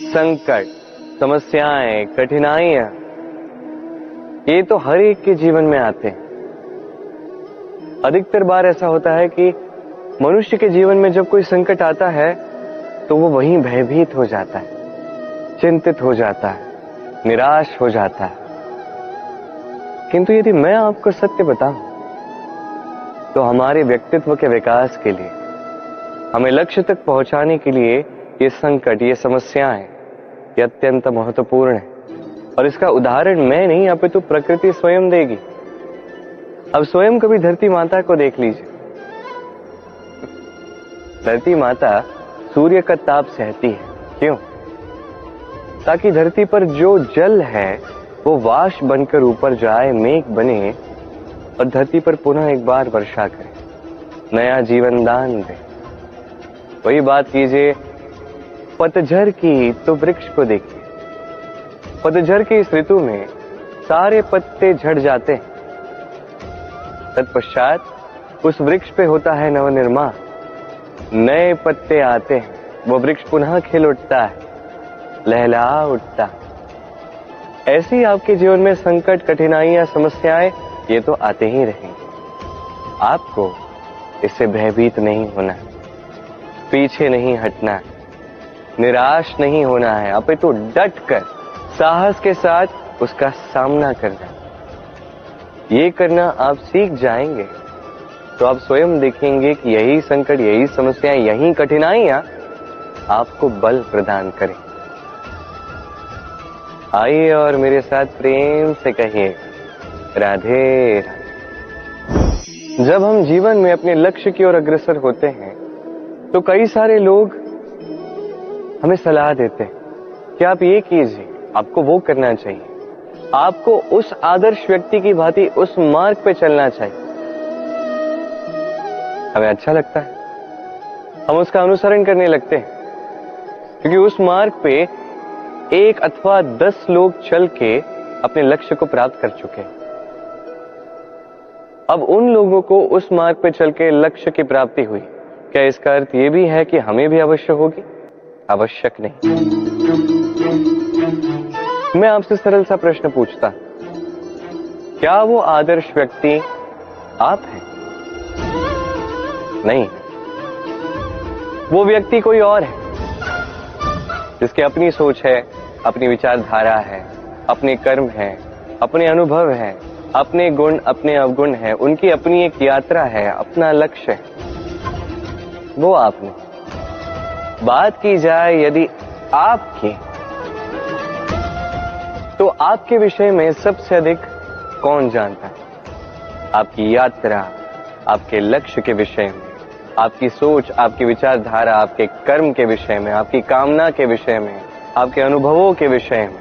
संकट, समस्याएं, कठिनाइयां, ये तो हर एक के जीवन में आते हैं। अधिकतर बार ऐसा होता है कि मनुष्य के जीवन में जब कोई संकट आता है तो वो वहीं भयभीत हो जाता है, चिंतित हो जाता है, निराश हो जाता है। किंतु यदि मैं आपको सत्य बताऊं तो हमारे व्यक्तित्व के विकास के लिए, हमें लक्ष्य तक पहुंचाने के लिए ये संकट, ये समस्याएं, ये अत्यंत महत्वपूर्ण है। और इसका उदाहरण मैं नहीं, अपितु प्रकृति स्वयं देगी। अब स्वयं कभी धरती माता को देख लीजिए। धरती माता सूर्य का ताप सहती है, क्यों? ताकि धरती पर जो जल है वो वाष्प बनकर ऊपर जाए, मेघ बने और धरती पर पुनः एक बार वर्षा करे, नया जीवन दान दे। वही बात कीजिए पतझड़ की, तो वृक्ष को देखिए। पतझड़ की इस ऋतु में सारे पत्ते झड़ जाते हैं, तत्पश्चात उस वृक्ष पे होता है नवनिर्माण, नए पत्ते आते हैं, वो वृक्ष पुनः खिल उठता है, लहलहा उठता है। ऐसे ही आपके जीवन में संकट, कठिनाइयां, समस्याएं ये तो आते ही रहेंगे। आपको इससे भयभीत नहीं होना है, पीछे नहीं हटना है, निराश नहीं होना है, अपितु डट कर साहस के साथ उसका सामना करना है। ये करना आप सीख जाएंगे तो आप स्वयं देखेंगे कि यही संकट, यही समस्याएं, यही कठिनाइयां आपको बल प्रदान करें। आइए और मेरे साथ प्रेम से कहिए राधे राधे। जब हम जीवन में अपने लक्ष्य की ओर अग्रसर होते हैं तो कई सारे लोग हमें सलाह देते हैं कि आप ये कीजिए, आपको वो करना चाहिए, आपको उस आदर्श व्यक्ति की भांति उस मार्ग पे चलना चाहिए। हमें अच्छा लगता है, हम उसका अनुसरण करने लगते हैं, क्योंकि उस मार्ग पे 1 अथवा 10 लोग चल के अपने लक्ष्य को प्राप्त कर चुके हैं। अब उन लोगों को उस मार्ग पे चल के लक्ष्य की प्राप्ति हुई, क्या इसका अर्थ ये भी है कि हमें भी अवश्य होगी? आवश्यक नहीं। मैं आपसे सरल सा प्रश्न पूछता, क्या वो आदर्श व्यक्ति आप हैं? नहीं, वो व्यक्ति कोई और है, जिसकी अपनी सोच है, अपनी विचारधारा है, अपने कर्म है, अपने अनुभव है, अपने गुण, अपने अवगुण है, उनकी अपनी एक यात्रा है, अपना लक्ष्य है। वो आपने बात की जाए यदि आपकी, तो आपके विषय में सबसे अधिक कौन जानता है? आपकी यात्रा, आपके लक्ष्य के विषय में, आपकी सोच, आपकी विचारधारा, आपके कर्म के विषय में, आपकी कामना के विषय में, आपके अनुभवों के विषय में,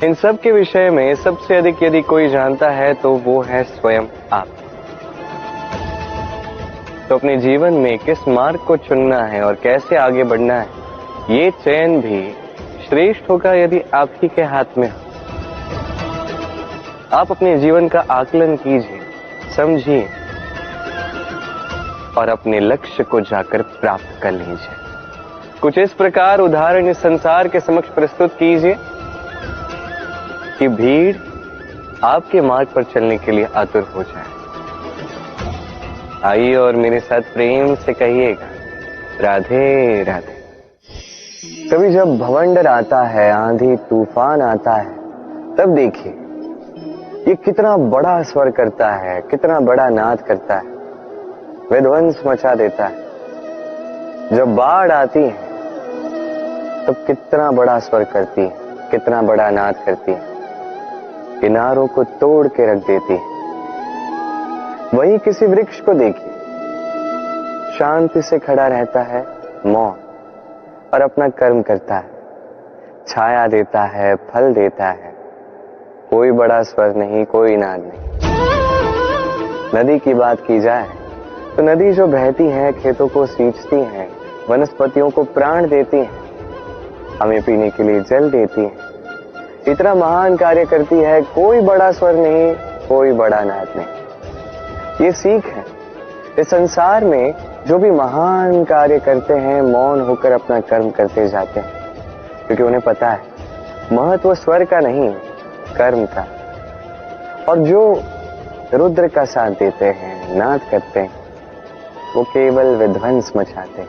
इन सब के विषय में सबसे अधिक यदि कोई जानता है तो वो है स्वयं आप। तो अपने जीवन में किस मार्ग को चुनना है और कैसे आगे बढ़ना है, ये चयन भी श्रेष्ठ होगा यदि आप ही के हाथ में हो। आप अपने जीवन का आकलन कीजिए, समझिए और अपने लक्ष्य को जाकर प्राप्त कर लीजिए। कुछ इस प्रकार उदाहरण इस संसार के समक्ष प्रस्तुत कीजिए कि भीड़ आपके मार्ग पर चलने के लिए आतुर हो जाए। आइए और मेरे साथ प्रेम से कहिएगा राधे राधे। कभी जब भवंडर आता है, आंधी तूफान आता है, तब देखिए ये कितना बड़ा स्वर करता है, कितना बड़ा नाद करता है, विध्वंस मचा देता है। जब बाढ़ आती है तब कितना बड़ा स्वर करती है, कितना बड़ा नाद करती है, किनारों को तोड़ के रख देती है। वहीं किसी वृक्ष को देखिए, शांति से खड़ा रहता है, मौन, और अपना कर्म करता है, छाया देता है, फल देता है, कोई बड़ा स्वर नहीं, कोई नाद नहीं। नदी की बात की जाए तो नदी जो बहती है, खेतों को सींचती है, वनस्पतियों को प्राण देती है, हमें पीने के लिए जल देती है, इतना महान कार्य करती है, कोई बड़ा स्वर नहीं, कोई बड़ा नाद नहीं। ये सीख है इस संसार में जो भी महान कार्य करते हैं मौन होकर अपना कर्म करते जाते हैं, क्योंकि उन्हें पता है महत्व स्वर का नहीं कर्म का। और जो रुद्र का साथ देते हैं, नाद करते हैं, वो केवल विध्वंस मचाते हैं।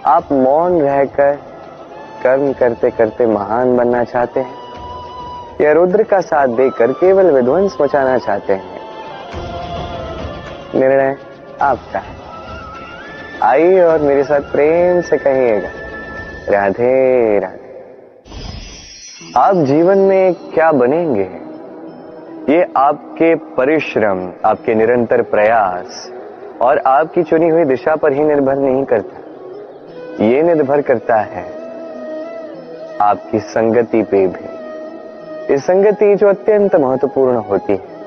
आप मौन रहकर कर्म करते करते महान बनना चाहते हैं या रुद्र का साथ देकर केवल विध्वंस मचाना चाहते हैं? निर्णय आपका है। आइए और मेरे साथ प्रेम से कहिएगा, राधे राधे। आप जीवन में क्या बनेंगे, ये आपके परिश्रम, आपके निरंतर प्रयास और आपकी चुनी हुई दिशा पर ही निर्भर नहीं करता। ये निर्भर करता है आपकी संगति पे भी। इस संगति जो अत्यंत महत्वपूर्ण होती है।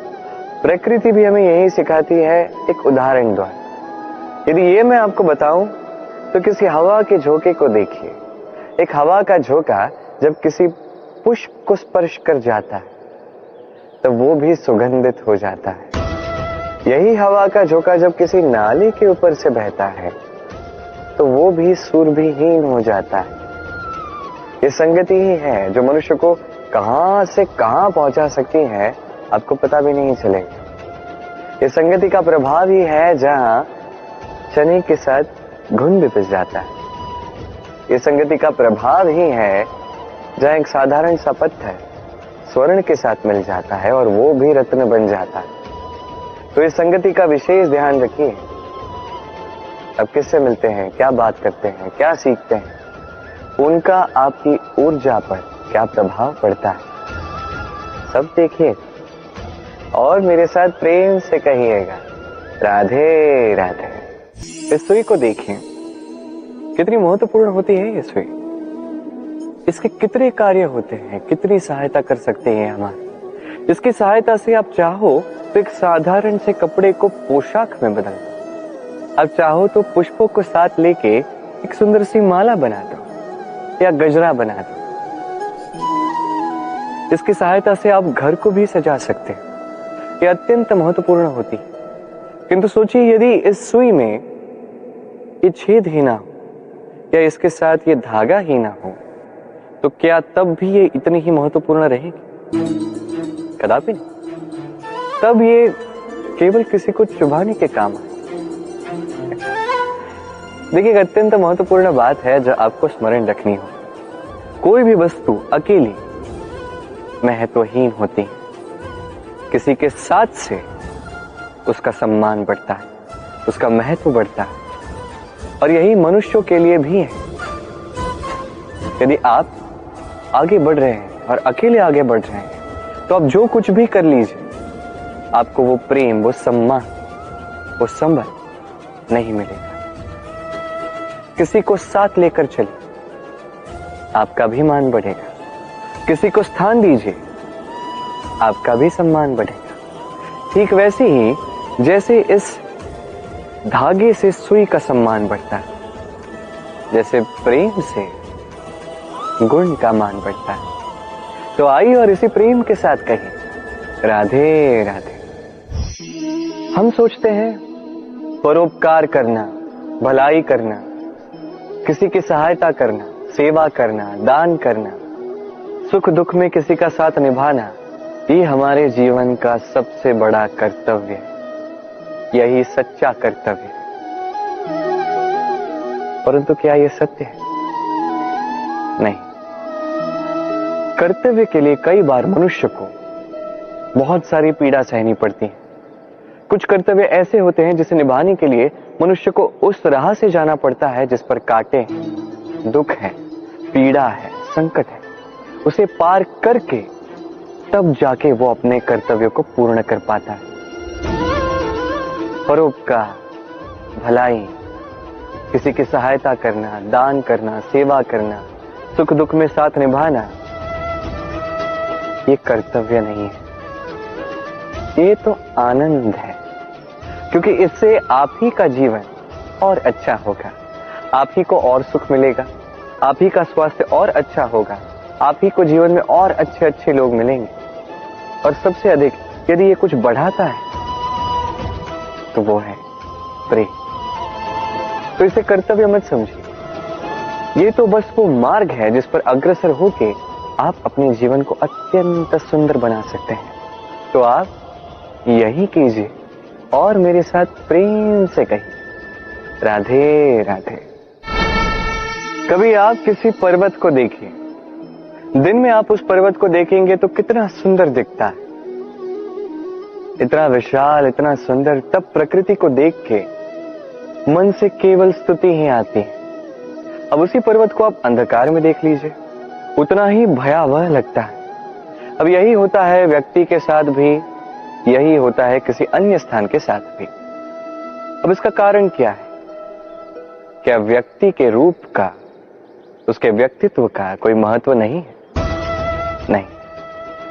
प्रकृति भी हमें यही सिखाती है एक उदाहरण द्वारा। यदि ये मैं आपको बताऊं तो किसी हवा के झोंके को देखिए। एक हवा का झोंका जब किसी पुष्प को स्पर्श कर जाता है तो वो भी सुगंधित हो जाता है। यही हवा का झोंका जब किसी नाली के ऊपर से बहता है तो वो भी सुरभिहीन हो जाता है। ये संगति ही है जो मनुष्य को कहां से कहां पहुंचा सकती है, आपको पता भी नहीं चलेगा। ये संगति का प्रभाव ही है जहां चने के साथ घुन भी पिस जाता है। ये संगति का प्रभाव ही है जहां एक साधारण सा पत्थर स्वर्ण के साथ मिल जाता है और वो भी रत्न बन जाता है। तो इस संगति का विशेष ध्यान रखिए। अब किससे मिलते हैं, क्या बात करते हैं, क्या सीखते हैं, उनका आपकी ऊर्जा पर क्या प्रभाव पड़ता है, सब देखिए और मेरे साथ प्रेम से कहिएगा, राधे राधे। इस सुई को देखें, कितनी महत्वपूर्ण होती है ये सुई। इसके कितने कार्य होते हैं, कितनी सहायता कर सकते हैं हमारी। इसकी सहायता से आप चाहो तो एक साधारण से कपड़े को पोशाक में बदल दो। आप चाहो तो पुष्पों को साथ लेके एक सुंदर सी माला बना दो या गजरा बना दो। इसकी सहायता से आप घर को भी सजा सकते हैं। ये अत्यंत महत्वपूर्ण होती है। किंतु सोचिए यदि इस सुई में ये छेद ही ना हो या इसके साथ ये धागा ही ना हो तो क्या तब भी ये इतनी ही महत्वपूर्ण रहेगी? कदापि नहीं। तब ये केवल किसी को चुभाने के काम है। देखिए, एक अत्यंत महत्वपूर्ण बात है जो आपको स्मरण रखनी हो। कोई भी वस्तु अकेली महत्वहीन होती है। किसी के साथ से उसका सम्मान बढ़ता है, उसका महत्व बढ़ता है। और यही मनुष्यों के लिए भी है। यदि आप आगे बढ़ रहे हैं और अकेले आगे बढ़ रहे हैं तो आप जो कुछ भी कर लीजिए, आपको वो प्रेम, वो सम्मान, वो संबल नहीं मिलेगा। किसी को साथ लेकर चलिए, आपका भी मान बढ़ेगा। किसी को स्थान दीजिए, आपका भी सम्मान बढ़ेगा। ठीक वैसे ही जैसे इस धागे से सुई का सम्मान बढ़ता है, जैसे प्रेम से गुण का मान बढ़ता है। तो आइए और इसी प्रेम के साथ कहिए, राधे राधे। हम सोचते हैं परोपकार करना, भलाई करना, किसी की सहायता करना, सेवा करना, दान करना, सुख दुख में किसी का साथ निभाना, ये हमारे जीवन का सबसे बड़ा कर्तव्य है। यही सच्चा कर्तव्य है। परंतु क्या यह सत्य है? नहीं। कर्तव्य के लिए कई बार मनुष्य को बहुत सारी पीड़ा सहनी पड़ती है। कुछ कर्तव्य ऐसे होते हैं जिसे निभाने के लिए मनुष्य को उस राह से जाना पड़ता है जिस पर कांटे हैं, दुख है, पीड़ा है, संकट है। उसे पार करके तब जाके वो अपने कर्तव्यों को पूर्ण कर पाता है। परोपकार, भलाई, किसी की सहायता करना, दान करना, सेवा करना, सुख दुख में साथ निभाना, ये कर्तव्य नहीं है, ये तो आनंद है। क्योंकि इससे आप ही का जीवन और अच्छा होगा, आप ही को और सुख मिलेगा, आप ही का स्वास्थ्य और अच्छा होगा, आप ही को जीवन में और अच्छे अच्छे लोग मिलेंगे। और सबसे अधिक यदि ये कुछ बढ़ाता है तो वो है प्रेम। तो इसे कर्तव्य मत समझिए, ये तो बस वो मार्ग है जिस पर अग्रसर होके आप अपने जीवन को अत्यंत सुंदर बना सकते हैं। तो आप यही कीजिए और मेरे साथ प्रेम से कहिए, राधे राधे। कभी आप किसी पर्वत को देखिए, दिन में आप उस पर्वत को देखेंगे तो कितना सुंदर दिखता है, इतना विशाल, इतना सुंदर। तब प्रकृति को देख के मन से केवल स्तुति ही आती है। अब उसी पर्वत को आप अंधकार में देख लीजिए, उतना ही भयावह लगता है। अब यही होता है व्यक्ति के साथ भी, यही होता है किसी अन्य स्थान के साथ भी। अब इसका कारण क्या है? क्या व्यक्ति के रूप का, उसके व्यक्तित्व का कोई महत्व नहीं है? नहीं,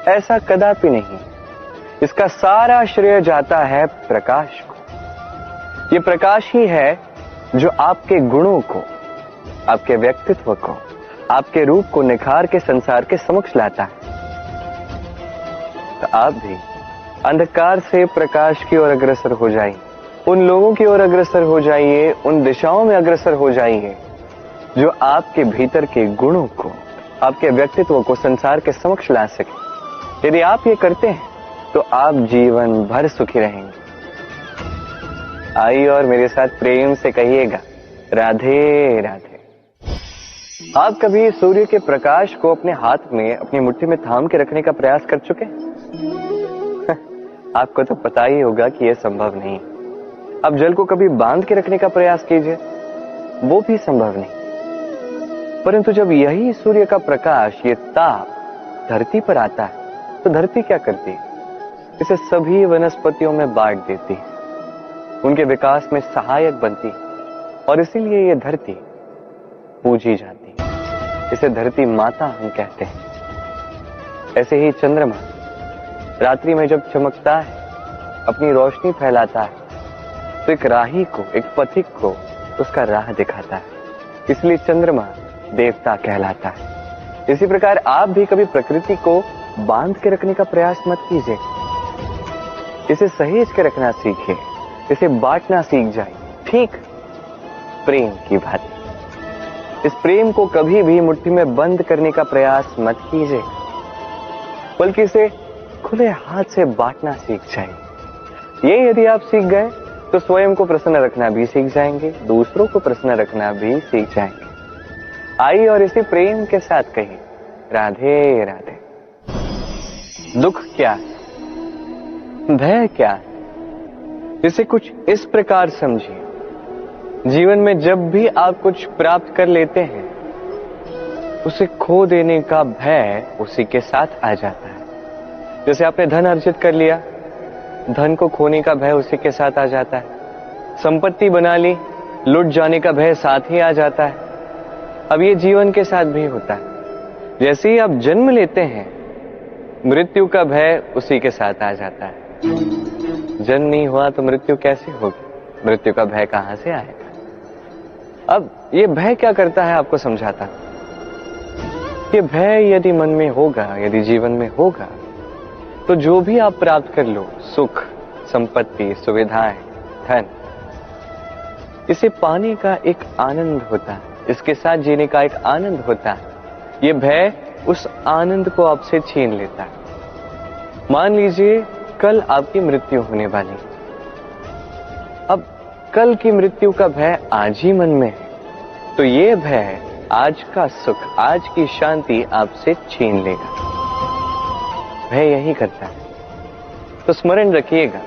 ऐसा कदापि नहीं। इसका सारा श्रेय जाता है प्रकाश को। ये प्रकाश ही है जो आपके गुणों को, आपके व्यक्तित्व को, आपके रूप को निखार के संसार के समक्ष लाता है। तो आप भी अंधकार से प्रकाश की ओर अग्रसर हो जाइए, उन लोगों की ओर अग्रसर हो जाइए, उन दिशाओं में अग्रसर हो जाइए जो आपके भीतर के गुणों को, आपके व्यक्तित्व को संसार के समक्ष ला सके। यदि आप ये करते हैं तो आप जीवन भर सुखी रहेंगे। आइए और मेरे साथ प्रेम से कहिएगा, राधे राधे। आप कभी सूर्य के प्रकाश को अपने हाथ में, अपनी मुट्ठी में थाम के रखने का प्रयास कर चुके हैं? आपको तो पता ही होगा कि यह संभव नहीं। अब जल को कभी बांध के रखने का प्रयास कीजिए, वो भी संभव नहीं। परंतु जब यही सूर्य का प्रकाश, ये ताप धरती पर आता है तो धरती क्या करती है? इसे सभी वनस्पतियों में बांट देती है, उनके विकास में सहायक बनती है, और इसीलिए ये धरती पूजी जाती है। इसे धरती माता हम कहते हैं। ऐसे ही चंद्रमा रात्रि में जब चमकता है, अपनी रोशनी फैलाता है, तो एक राही को, एक पथिक को उसका राह दिखाता है। इसलिए चंद्रमा देवता कहलाता है। इसी प्रकार आप भी कभी प्रकृति को बांध के रखने का प्रयास मत कीजिए, इसे सहेज के रखना सीखिए, इसे बांटना सीख जाइए, ठीक प्रेम की भांति। इस प्रेम को कभी भी मुट्ठी में बंद करने का प्रयास मत कीजिए, बल्कि इसे खुले हाथ से बांटना सीख जाइए। ये यदि आप सीख गए तो स्वयं को प्रसन्न रखना भी सीख जाएंगे, दूसरों को प्रसन्न रखना भी सीख जाएंगे। आइए और इसे प्रेम के साथ कहिए, राधे राधे। दुख क्या है? भय क्या है? इसे कुछ इस प्रकार समझिए, जीवन में जब भी आप कुछ प्राप्त कर लेते हैं, उसे खो देने का भय उसी के साथ आ जाता है। जैसे आपने धन अर्जित कर लिया, धन को खोने का भय उसी के साथ आ जाता है। संपत्ति बना ली, लुट जाने का भय साथ ही आ जाता है। अब ये जीवन के साथ भी होता है। जैसे ही आप जन्म लेते हैं, मृत्यु का भय उसी के साथ आ जाता है। जन्म नहीं हुआ तो मृत्यु कैसे होगी? मृत्यु का भय कहां से आएगा? अब ये भय क्या करता है आपको समझाता। ये भय यदि मन में होगा, यदि जीवन में होगा, तो जो भी आप प्राप्त कर लो, सुख, संपत्ति, सुविधाएं, धन, इसे पाने का एक आनंद होता है, इसके साथ जीने का एक आनंद होता है। ये भय उस आनंद को आपसे छीन लेता है। मान लीजिए कल आपकी मृत्यु होने वाली, अब कल की मृत्यु का भय आज ही मन में है, तो ये भय आज का सुख, आज की शांति आपसे छीन लेगा। भय यही करता है। तो स्मरण रखिएगा,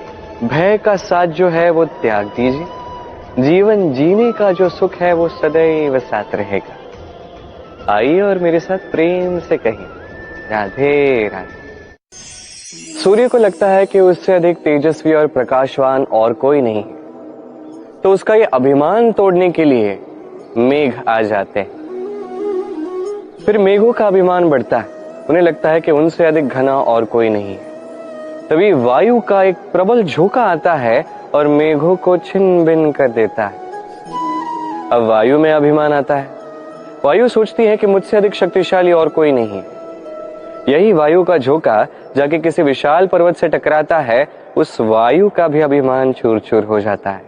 भय का साथ जो है वो त्याग दीजिए, जीवन जीने का जो सुख है वो सदैव साथ रहेगा। आइए और मेरे साथ प्रेम से कहिए, राधे राधे। सूर्य को लगता है कि उससे अधिक तेजस्वी और प्रकाशवान और कोई नहीं है, तो उसका ये अभिमान तोड़ने के लिए मेघ आ जाते हैं। फिर मेघों का अभिमान बढ़ता है, उन्हें लगता है कि उनसे अधिक घना और कोई नहीं है। तभी वायु का एक प्रबल झोंका आता है और मेघों को छिन्न भिन्न कर देता है। अब वायु में अभिमान आता है। वायु सोचती है कि मुझसे अधिक शक्तिशाली और कोई नहीं है। यही वायु का झोंका जाके किसी विशाल पर्वत से टकराता है, उस वायु का भी अभिमान चूर चूर हो जाता है।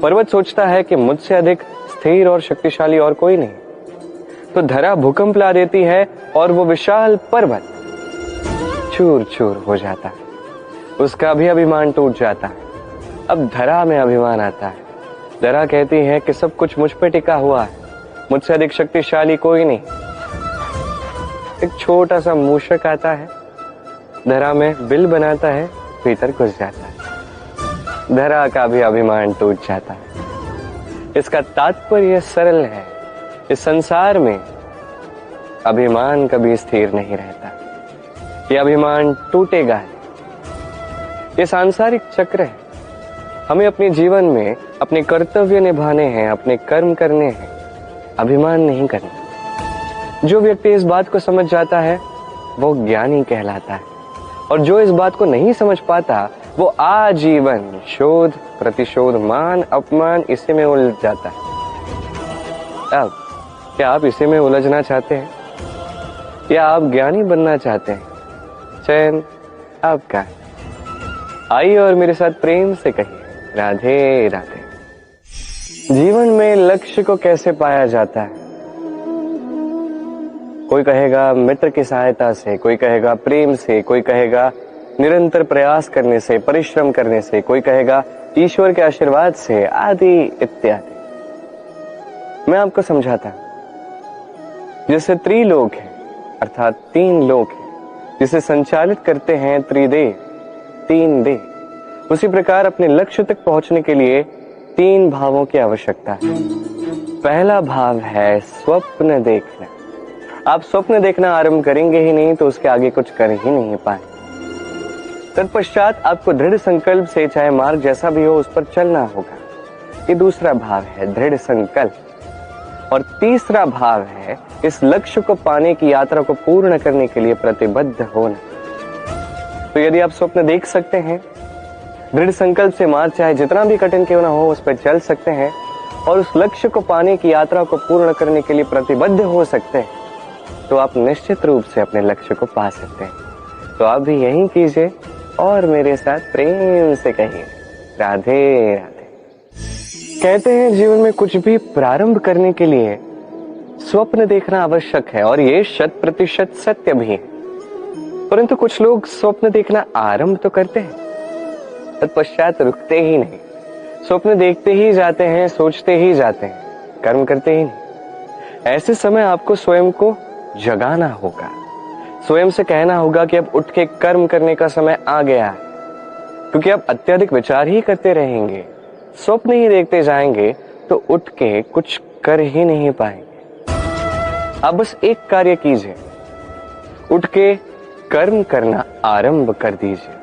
पर्वत सोचता है कि मुझसे अधिक स्थिर और शक्तिशाली और कोई नहीं, तो धरा भूकंप ला देती है और वो विशाल पर्वत चूर चूर हो जाता है, उसका भी अभिमान टूट जाता है। अब धरा में अभिमान आता है। धरा कहती है कि सब कुछ मुझ पे टिका हुआ है, मुझसे अधिक शक्तिशाली कोई नहीं। एक छोटा सा मूषक आता है, धरा में बिल बनाता है, भीतर घुस जाता है। धरा का भी अभिमान टूट जाता है। इसका तात्पर्य सरल है, इस संसार में अभिमान कभी स्थिर नहीं रहता, ये अभिमान टूटेगा। ये सांसारिक चक्र है। हमें अपने जीवन में अपने कर्तव्य निभाने हैं, अपने कर्म करने हैं, अभिमान नहीं करना। जो व्यक्ति इस बात को समझ जाता है वो ज्ञानी कहलाता है, और जो इस बात को नहीं समझ पाता वो आजीवन शोध प्रतिशोध मान अपमान इसी में उलझ जाता है। अब क्या आप इसी में उलझना चाहते हैं या आप ज्ञानी बनना चाहते हैं? चयन आपका है। आइए और मेरे साथ प्रेम से कहिए राधे राधे। जीवन में लक्ष्य को कैसे पाया जाता है? कोई कहेगा मित्र की सहायता से, कोई कहेगा प्रेम से, कोई कहेगा निरंतर प्रयास करने से, परिश्रम करने से, कोई कहेगा ईश्वर के आशीर्वाद से, आदि इत्यादि। मैं आपको समझाता हूं। जैसे त्रिलोक है अर्थात 3 लोक है, जिसे संचालित करते हैं त्रिदेव, 3 देव, उसी प्रकार अपने लक्ष्य तक पहुंचने के लिए 3 भावों की आवश्यकता है। पहला भाव है स्वप्न देखना। आप स्वप्न देखना आरंभ करेंगे ही नहीं तो उसके आगे कुछ कर ही नहीं पाएंगे। तत्पश्चात आपको दृढ़ संकल्प से, चाहे मार्ग जैसा भी हो, उस पर चलना होगा। ये दूसरा भाव है दृढ़ संकल्प। और तीसरा भाव है इस लक्ष्य को पाने की यात्रा को पूर्ण करने के लिए प्रतिबद्ध होना। तो यदि आप स्वप्न देख सकते हैं, दृढ़ संकल्प से मार्ग चाहे जितना भी कठिन क्यों ना हो उस पर चल सकते हैं, और उस लक्ष्य को पाने की यात्रा को पूर्ण करने के लिए प्रतिबद्ध हो सकते हैं, तो आप निश्चित रूप से अपने लक्ष्य को पा सकते हैं। तो आप भी यही कीजिए और मेरे साथ प्रेम से कहिए राधे राधे। कहते हैं जीवन में कुछ भी प्रारंभ करने के लिए स्वप्न देखना आवश्यक है, और ये 100% सत्य भी है। परंतु कुछ लोग स्वप्न देखना आरंभ तो करते हैं, तत्पश्चात रुकते ही नहीं। स्वप्न देखते ही जाते हैं, सोचते ही जाते हैं, कर्म करते ही नहीं। ऐसे समय आपको स्वयं को जगाना होगा, स्वयं से कहना होगा कि अब उठ के कर्म करने का समय आ गया है। क्योंकि अब अत्यधिक विचार ही करते रहेंगे, स्वप्न ही देखते जाएंगे, तो उठ के कुछ कर ही नहीं पाएंगे। अब बस एक कार्य कीजिए, उठ के कर्म करना आरंभ कर दीजिए।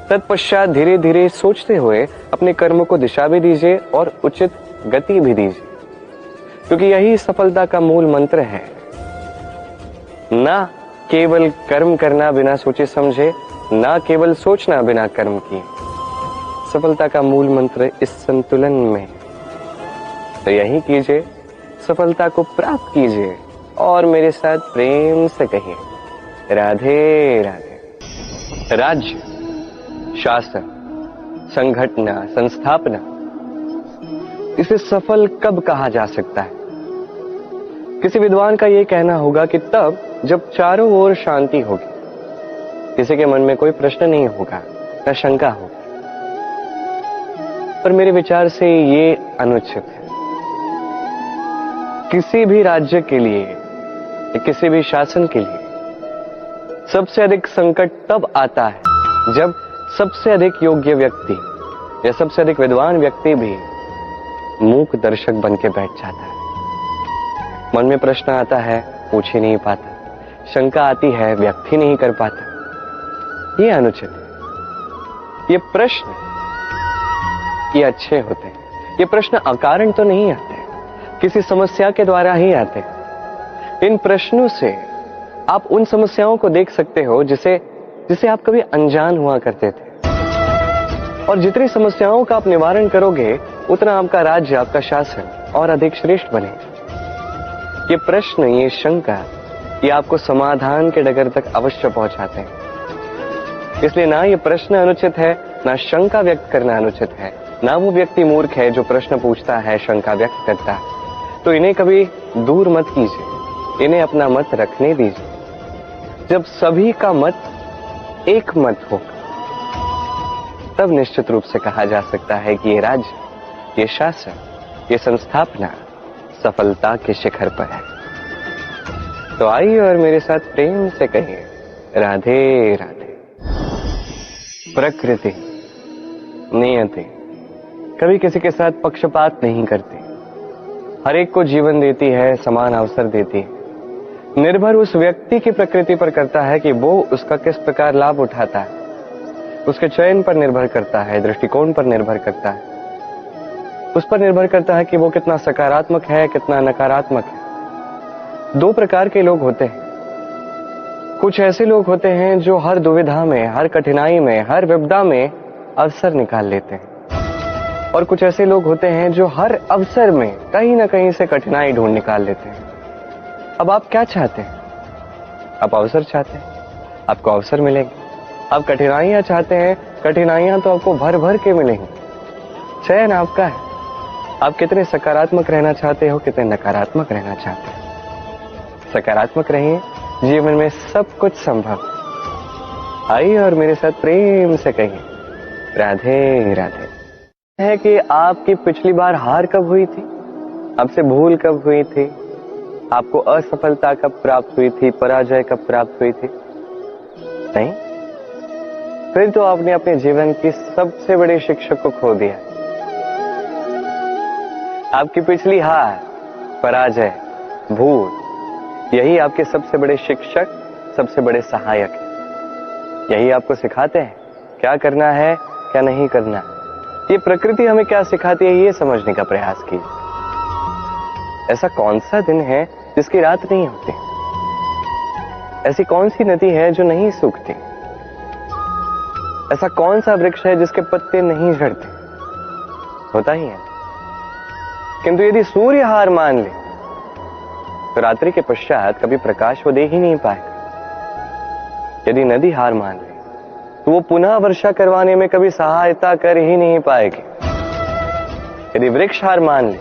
तत्पश्चात धीरे धीरे सोचते हुए अपने कर्म को दिशा भी दीजिए और उचित गति भी दीजिए, क्योंकि यही सफलता का मूल मंत्र है। ना केवल कर्म करना बिना सोचे समझे, ना केवल सोचना बिना कर्म किए। सफलता का मूल मंत्र इस संतुलन में। तो यही कीजिए, सफलता को प्राप्त कीजिए और मेरे साथ प्रेम से कहिए राधे राधे। राज्य, शासन, संगठना, संस्थापना, इसे सफल कब कहा जा सकता है? किसी विद्वान का यह कहना होगा कि तब जब चारों ओर शांति होगी, किसी के मन में कोई प्रश्न नहीं होगा, न शंका होगी। पर मेरे विचार से ये अनुचित है। किसी भी राज्य के लिए, किसी भी शासन के लिए सबसे अधिक संकट तब आता है जब सबसे अधिक योग्य व्यक्ति या सबसे अधिक विद्वान व्यक्ति भी मूक दर्शक बन के बैठ जाता है। मन में प्रश्न आता है, पूछ ही नहीं पाता, शंका आती है, व्यक्त ही नहीं कर पाता। ये अनुचित है। ये प्रश्न ये अच्छे होते हैं। ये प्रश्न अकारण तो नहीं आते, किसी समस्या के द्वारा ही आते हैं। इन प्रश्नों से आप उन समस्याओं को देख सकते हो जिसे आप कभी अनजान हुआ करते थे। और जितनी समस्याओं का आप निवारण करोगे, उतना आपका राज्य, आपका शासन और अधिक श्रेष्ठ बनेगा। ये प्रश्न, ये शंका ये आपको समाधान के डगर तक अवश्य पहुंचाते हैं। इसलिए ना ये प्रश्न अनुचित है, ना शंका व्यक्त करना अनुचित है, ना वो व्यक्ति मूर्ख है जो प्रश्न पूछता है, शंका व्यक्त करता है। तो इन्हें कभी दूर मत कीजिए, इन्हें अपना मत रखने दीजिए। जब सभी का मत एक मत हो, तब निश्चित रूप से कहा जा सकता है कि ये राज्य, ये शासन, ये संस्थापना सफलता के शिखर पर है। तो आइए और मेरे साथ प्रेम से कहिए, राधे राधे। प्रकृति, नियति कभी किसी के साथ पक्षपात नहीं करती, हर एक को जीवन देती है, समान अवसर देती है। निर्भर उस व्यक्ति की प्रकृति पर करता है कि वो उसका किस प्रकार लाभ उठाता है, उसके चयन पर निर्भर करता है, दृष्टिकोण पर निर्भर करता है, उस पर निर्भर करता है कि वो कितना सकारात्मक है, कितना नकारात्मक है। दो प्रकार के लोग होते हैं। कुछ ऐसे लोग होते हैं जो हर दुविधा में, हर कठिनाई में, हर विपदा में अवसर निकाल लेते हैं, और कुछ ऐसे लोग होते हैं जो हर अवसर में कहीं ना कहीं से कठिनाई ढूंढ निकाल लेते हैं। अब आप क्या चाहते हैं? आप अवसर चाहते हैं, आपको अवसर मिलेंगे। आप कठिनाइयां चाहते हैं, कठिनाइयां तो आपको भर भर के मिलेंगी। चयन आपका है, आप कितने सकारात्मक रहना चाहते हो, कितने नकारात्मक रहना चाहते हैं। सकारात्मक रहिए, जीवन में सब कुछ संभव। आइए और मेरे साथ प्रेम से कहिए, राधे राधे। है कि आपकी पिछली बार हार कब हुई थी, आपसे भूल कब हुई थी, आपको असफलता कब प्राप्त हुई थी, पराजय कब प्राप्त हुई थी? नहीं? फिर तो आपने अपने जीवन की सबसे बड़े शिक्षक को खो दिया। आपकी पिछली हार, पराजय, भूल, यही आपके सबसे बड़े शिक्षक, सबसे बड़े सहायक हैं। यही आपको सिखाते हैं क्या करना है, क्या नहीं करना है। ये प्रकृति हमें क्या सिखाती है, ये समझने का प्रयास कीजिए। ऐसा कौन सा दिन है जिसकी रात नहीं होती? ऐसी कौन सी नदी है जो नहीं सूखती? ऐसा कौन सा वृक्ष है जिसके पत्ते नहीं झड़ते? होता ही है। किंतु यदि सूर्य हार मान ले तो रात्रि के पश्चात कभी प्रकाश वो दे ही नहीं पाएगा। यदि नदी हार मान ले तो वो पुनः वर्षा करवाने में कभी सहायता कर ही नहीं पाएगी। यदि वृक्ष हार मान ले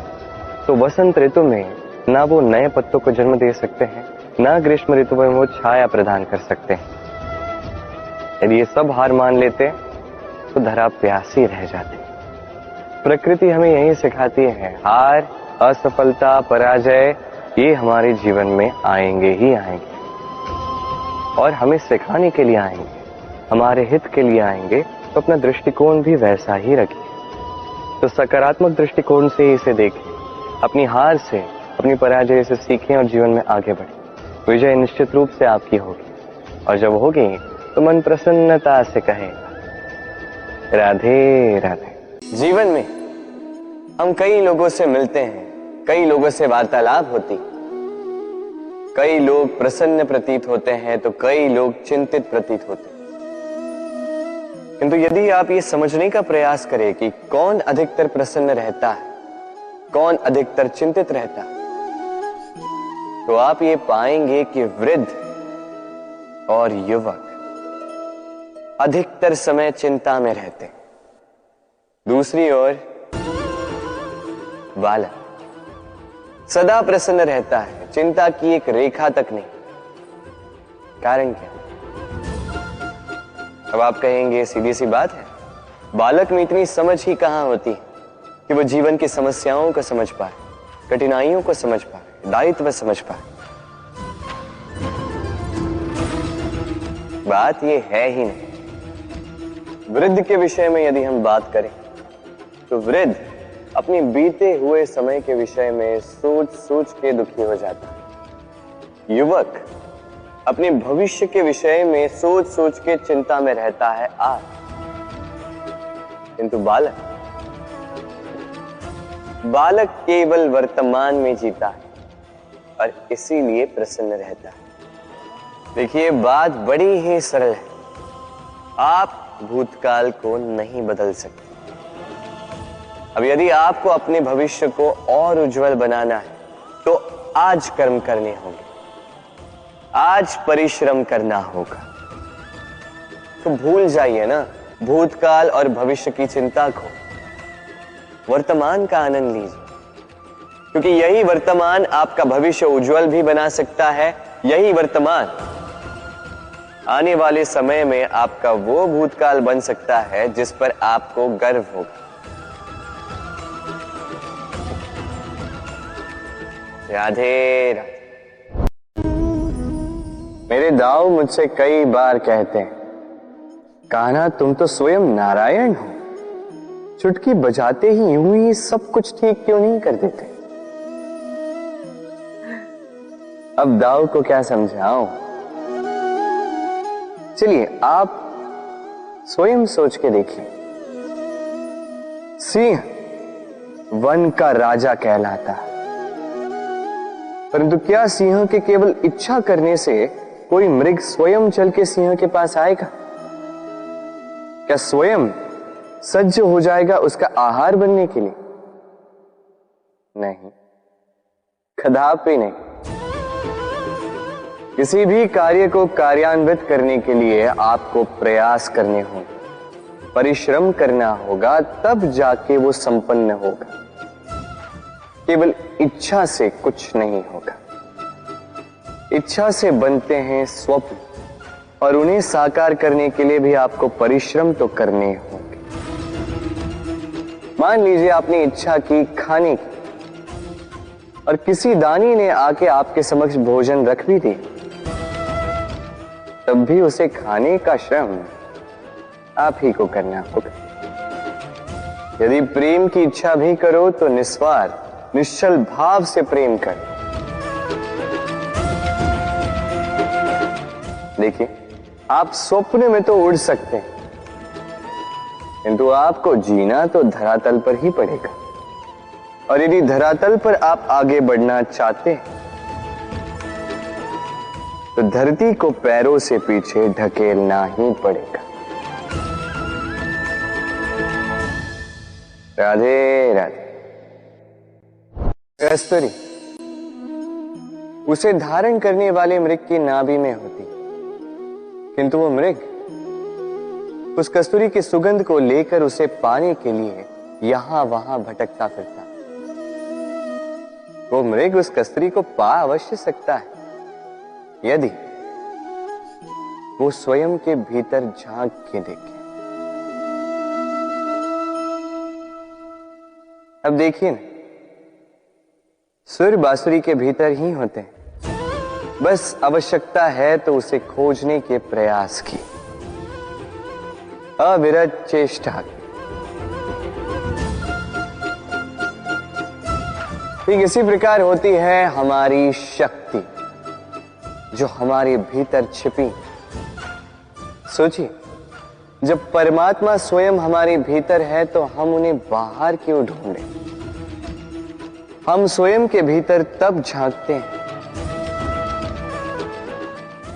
तो वसंत ऋतु में ना वो नए पत्तों को जन्म दे सकते हैं, ना ग्रीष्म ऋतु में वो छाया प्रदान कर सकते हैं। यदि ये सब हार मान लेते तो धरा प्यासी रह जाती। प्रकृति हमें यही सिखाती है, हार, असफलता, पराजय ये हमारे जीवन में आएंगे ही आएंगे, और हमें सिखाने के लिए आएंगे, हमारे हित के लिए आएंगे। तो अपना दृष्टिकोण भी वैसा ही रखिए। तो सकारात्मक दृष्टिकोण से इसे देखें, अपनी हार से, अपनी पराजय से सीखें और जीवन में आगे बढ़ें। विजय निश्चित रूप से आपकी होगी, और जब होगी तो मन प्रसन्नता से कहे, राधे राधे। जीवन में हम कई लोगों से मिलते हैं, कई लोगों से वार्तालाप होती, कई लोग प्रसन्न प्रतीत होते हैं तो कई लोग चिंतित प्रतीत होते हैं। किंतु यदि आप ये समझने का प्रयास करें कि कौन अधिकतर प्रसन्न रहता है, कौन अधिकतर चिंतित रहता है, तो आप ये पाएंगे कि वृद्ध और युवक अधिकतर समय चिंता में रहते हैं। दूसरी ओर बालक सदा प्रसन्न रहता है, चिंता की एक रेखा तक नहीं। कारण क्या? अब आप कहेंगे सीधी सी बात है, बालक में इतनी समझ ही कहां होती है कि वो जीवन की समस्याओं को समझ पाए, कठिनाइयों को समझ पाए, दायित्व समझ पाए। बात ये है ही नहीं। वृद्ध के विषय में यदि हम बात करें तो वृद्ध अपनी बीते हुए समय के विषय में सोच सोच के दुखी हो जाता है। युवक अपने भविष्य के विषय में सोच सोच के चिंता में रहता है आज। किंतु बालक केवल वर्तमान में जीता है और इसीलिए प्रसन्न रहता है। देखिए, बात बड़ी ही सरल है। आप भूतकाल को नहीं बदल सकते। अब यदि आपको अपने भविष्य को और उज्जवल बनाना है तो आज कर्म करने होंगे। आज परिश्रम करना होगा। तो भूल जाइए ना भूतकाल और भविष्य की चिंता को, वर्तमान का आनंद लीजिए, क्योंकि यही वर्तमान आपका भविष्य उज्जवल भी बना सकता है। यही वर्तमान आने वाले समय में आपका वो भूतकाल बन सकता है जिस पर आपको गर्व होगा। राधे राधे। मेरे दाऊ मुझसे कई बार कहते हैं, कान्हा तुम तो स्वयं नारायण हो, चुटकी बजाते ही यूं ही सब कुछ ठीक क्यों नहीं कर देते। अब दाऊ को क्या समझाऊं। चलिए आप स्वयं सोच के देखिए। सिंह वन का राजा कहलाता है, परंतु क्या सिंह के केवल इच्छा करने से कोई मृग स्वयं चल के सिंह के पास आएगा? क्या स्वयं सज्ज हो जाएगा उसका आहार बनने के लिए? नहीं, कदापि नहीं। किसी भी कार्य को कार्यान्वित करने के लिए आपको प्रयास करने होंगे, परिश्रम करना होगा, तब जाके वो संपन्न होगा। केवल इच्छा से कुछ नहीं होगा। इच्छा से बनते हैं स्वप्न, और उन्हें साकार करने के लिए भी आपको परिश्रम तो करने होंगे। मान लीजिए आपने इच्छा की खाने की, और किसी दानी ने आके आपके समक्ष भोजन रख भी दिया, तब भी उसे खाने का श्रम आप ही को करना होगा। यदि प्रेम की इच्छा भी करो तो निस्वार्थ निश्चल भाव से प्रेम करो। देखिए, आप स्वप्न में तो उड़ सकते हैं, किंतु आपको जीना तो धरातल पर ही पड़ेगा। और यदि धरातल पर आप आगे बढ़ना चाहते हैं तो धरती को पैरों से पीछे ढकेलना ही पड़ेगा। राधे राधे। कस्तूरी उसे धारण करने वाले मृग की नाभि में होती, किंतु वो मृग उस कस्तूरी की सुगंध को लेकर उसे पाने के लिए यहां वहां भटकता फिरता। वो मृग उस कस्तूरी को पा अवश्य सकता है, यदि वो स्वयं के भीतर झांक के देखे। अब देखिए ना, सुर बांसुरी के भीतर ही होते हैं, बस आवश्यकता है तो उसे खोजने के प्रयास की, अविरत चेष्टा की। ठीक इसी प्रकार होती है हमारी शक्ति जो हमारे भीतर छिपी। सोचिए, जब परमात्मा स्वयं हमारे भीतर है तो हम उन्हें बाहर क्यों ढूंढें? हम स्वयं के भीतर तब झांकते हैं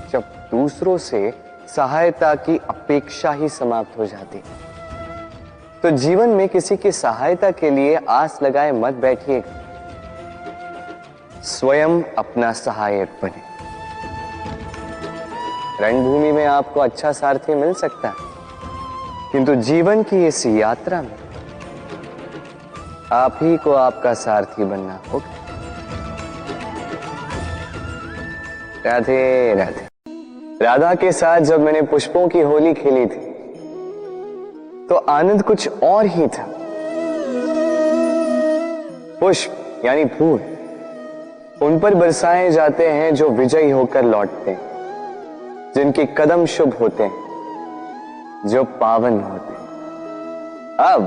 जब दूसरों से सहायता की अपेक्षा ही समाप्त हो जाती। तो जीवन में किसी की सहायता के लिए आस लगाए मत बैठिएगा, स्वयं अपना सहायक बने। रणभूमि में आपको अच्छा सारथी मिल सकता है, किंतु जीवन की इस यात्रा में आप ही को आपका सारथी बनना होगा। राधे राधे। राधा के साथ जब मैंने पुष्पों की होली खेली थी तो आनंद कुछ और ही था। पुष्प यानी फूल उन पर बरसाए जाते हैं जो विजयी होकर लौटते हैं, जिनके कदम शुभ होते हैं, जो पावन होते हैं। अब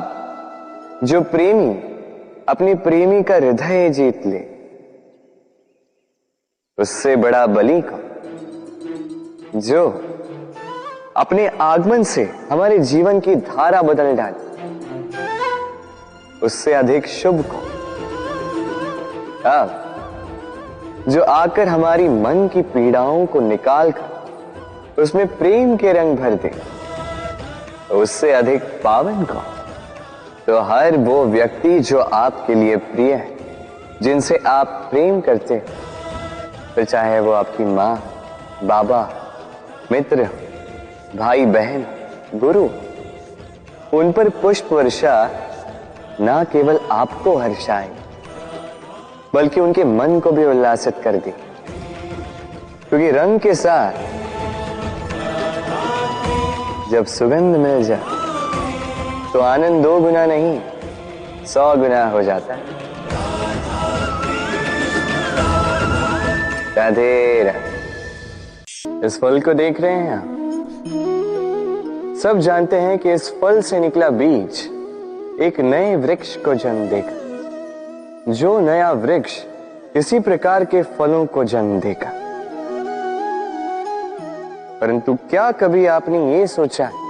जो प्रेमी अपनी प्रेमी का हृदय जीत ले, उससे बड़ा बलि को जो अपने आगमन से हमारे जीवन की धारा बदल डाले, उससे अधिक शुभ को अब जो आकर हमारी मन की पीड़ाओं को निकालकर उसमें प्रेम के रंग भर दे, उससे अधिक पावन को तो हर वो व्यक्ति जो आपके लिए प्रिय है, जिनसे आप प्रेम करते हैं, फिर चाहे वो आपकी मां, बाबा, मित्र, भाई बहन, गुरु, उन पर पुष्प वर्षा ना केवल आपको हर्षाए बल्कि उनके मन को भी उल्लासित कर दे, क्योंकि रंग के साथ जब सुगंध मिल जाए तो आनंद 2 गुना नहीं 100 गुना हो जाता है। राधे राधे। इस फल को देख रहे हैं आप? सब जानते हैं कि इस फल से निकला बीज एक नए वृक्ष को जन्म देगा। जो नया वृक्ष इसी प्रकार के फलों को जन्म देगा। परंतु क्या कभी आपने ये सोचा है,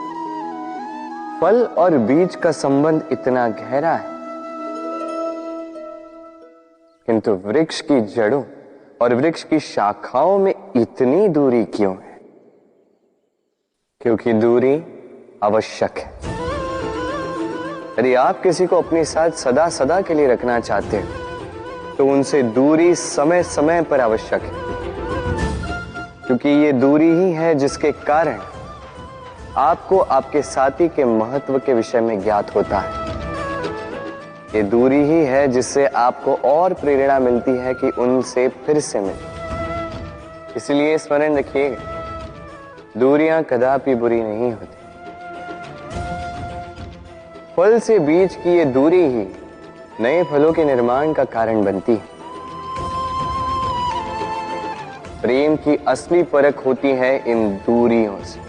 फल और बीज का संबंध इतना गहरा है, किंतु वृक्ष की जड़ों और वृक्ष की शाखाओं में इतनी दूरी क्यों है? क्योंकि दूरी आवश्यक है। यदि आप किसी को अपने साथ सदा सदा के लिए रखना चाहते हो तो उनसे दूरी समय समय पर आवश्यक है, क्योंकि ये दूरी ही है जिसके कारण आपको आपके साथी के महत्व के विषय में ज्ञात होता है। ये दूरी ही है जिससे आपको और प्रेरणा मिलती है कि उनसे फिर से मिले। इसलिए स्मरण रखिएगा, दूरियां कदापि बुरी नहीं होती। फल से बीज की ये दूरी ही नए फलों के निर्माण का कारण बनती है। प्रेम की असली परख होती है इन दूरियों से,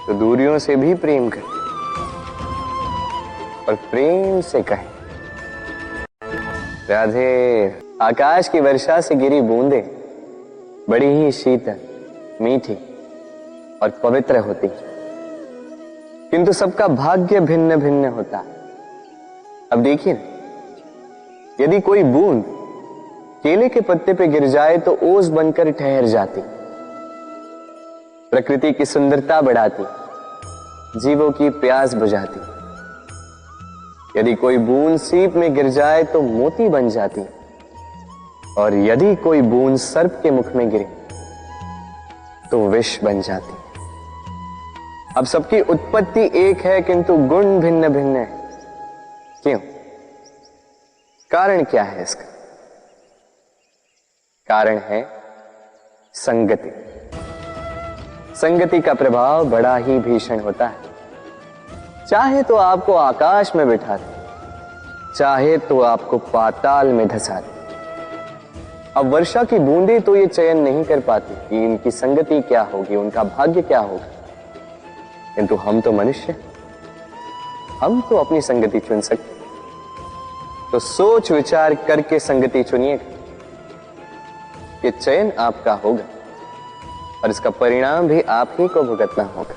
तो दूरियों से भी प्रेम करें और प्रेम से कहें राधे। आकाश की वर्षा से गिरी बूंदें बड़ी ही शीतल, मीठी और पवित्र होती, किंतु सबका भाग्य भिन्न भिन्न होता है। अब देखिए, यदि कोई बूंद केले के पत्ते पे गिर जाए तो ओस बनकर ठहर जाती, प्रकृति की सुंदरता बढ़ाती, जीवों की प्यास बुझाती। यदि कोई बूंद सीप में गिर जाए तो मोती बन जाती, और यदि कोई बूंद सर्प के मुख में गिरे तो विष बन जाती। अब सबकी उत्पत्ति एक है, किंतु गुण भिन्न भिन्न है। क्यों? कारण क्या है इसका? कारण है संगति। संगति का प्रभाव बड़ा ही भीषण होता है। चाहे तो आपको आकाश में बिठा दे, चाहे तो आपको पाताल में धसा दे। अब वर्षा की बूंदें तो ये चयन नहीं कर पाती कि इनकी संगति क्या होगी, उनका भाग्य क्या होगा, किंतु हम तो मनुष्य, हम तो अपनी संगति चुन सकते। तो सोच विचार करके संगति चुनिएगा। ये चयन आपका होगा और इसका परिणाम भी आप ही को भुगतना होगा।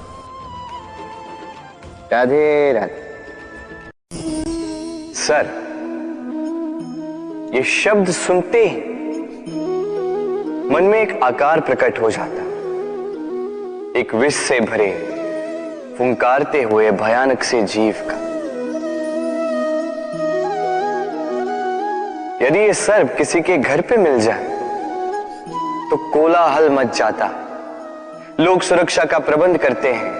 राधे राधे। सर, ये शब्द सुनते ही मन में एक आकार प्रकट हो जाता, एक विष से भरे फुंकारते हुए भयानक से जीव का। यदि ये सर्प किसी के घर पे मिल जाए तो कोलाहल मच जाता, लोग सुरक्षा का प्रबंध करते हैं,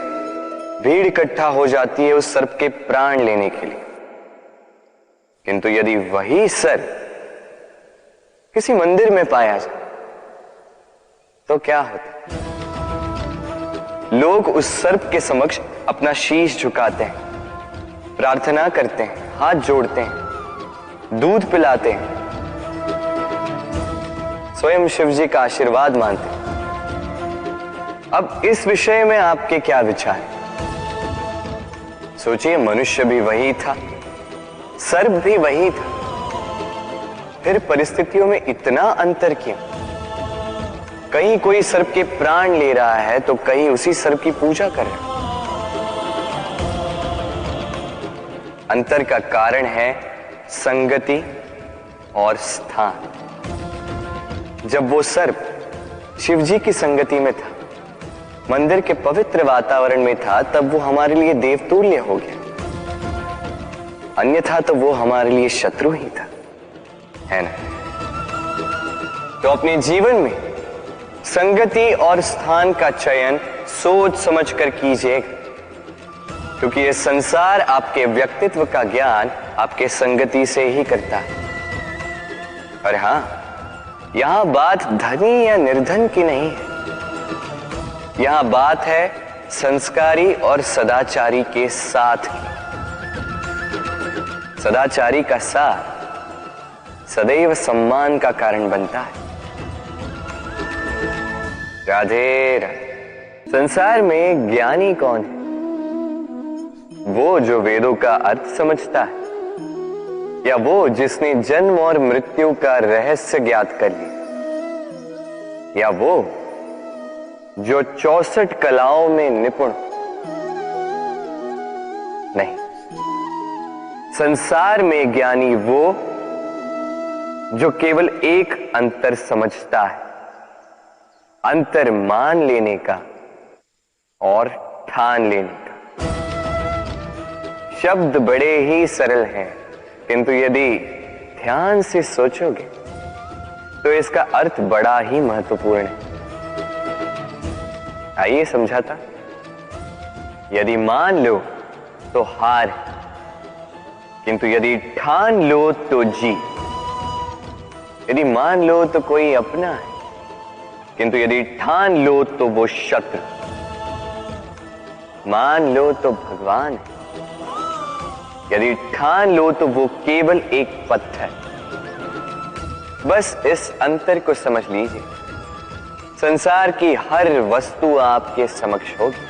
भीड़ इकट्ठा हो जाती है उस सर्प के प्राण लेने के लिए। किंतु यदि वही सर्प किसी मंदिर में पाया जाए तो क्या होता? लोग उस सर्प के समक्ष अपना शीश झुकाते हैं, प्रार्थना करते हैं, हाथ जोड़ते हैं, दूध पिलाते हैं, स्वयं शिव जी का आशीर्वाद मांगते हैं। अब इस विषय में आपके क्या विचार हैं? सोचिए, मनुष्य भी वही था, सर्प भी वही था, फिर परिस्थितियों में इतना अंतर क्यों? कहीं कोई सर्प के प्राण ले रहा है तो कहीं उसी सर्प की पूजा कर रहा है। अंतर का कारण है संगति और स्थान। जब वो सर्प शिवजी की संगति में था, मंदिर के पवित्र वातावरण में था, तब वो हमारे लिए देवतुल्य हो गया, अन्यथा तो वो हमारे लिए शत्रु ही था, है ना? तो अपने जीवन में संगति और स्थान का चयन सोच समझकर कीजिएगा, क्योंकि ये संसार आपके व्यक्तित्व का ज्ञान आपके संगति से ही करता है। और हां, यहां बात धनी या निर्धन की नहीं है, यहां बात है संस्कारी और सदाचारी के साथ की। सदाचारी का साथ सदैव सम्मान का कारण बनता है। राधे राधे। संसार में ज्ञानी कौन है? वो जो वेदों का अर्थ समझता है, या वो जिसने जन्म और मृत्यु का रहस्य ज्ञात कर लिया, या वो जो 64 कलाओं में निपुण? नहीं, संसार में ज्ञानी वो जो केवल एक अंतर समझता है, अंतर मान लेने का और ठान लेने का। शब्द बड़े ही सरल हैं, किंतु यदि ध्यान से सोचोगे तो इसका अर्थ बड़ा ही महत्वपूर्ण है। आइए समझाता। यदि मान लो तो हार है, किंतु यदि ठान लो तो जीत। यदि मान लो तो कोई अपना है, किंतु यदि ठान लो तो वो शत्रु। मान लो तो भगवान है, यदि ठान लो तो वो केवल एक पत्थर। बस इस अंतर को समझ लीजिए, संसार की हर वस्तु आपके समक्ष होगी।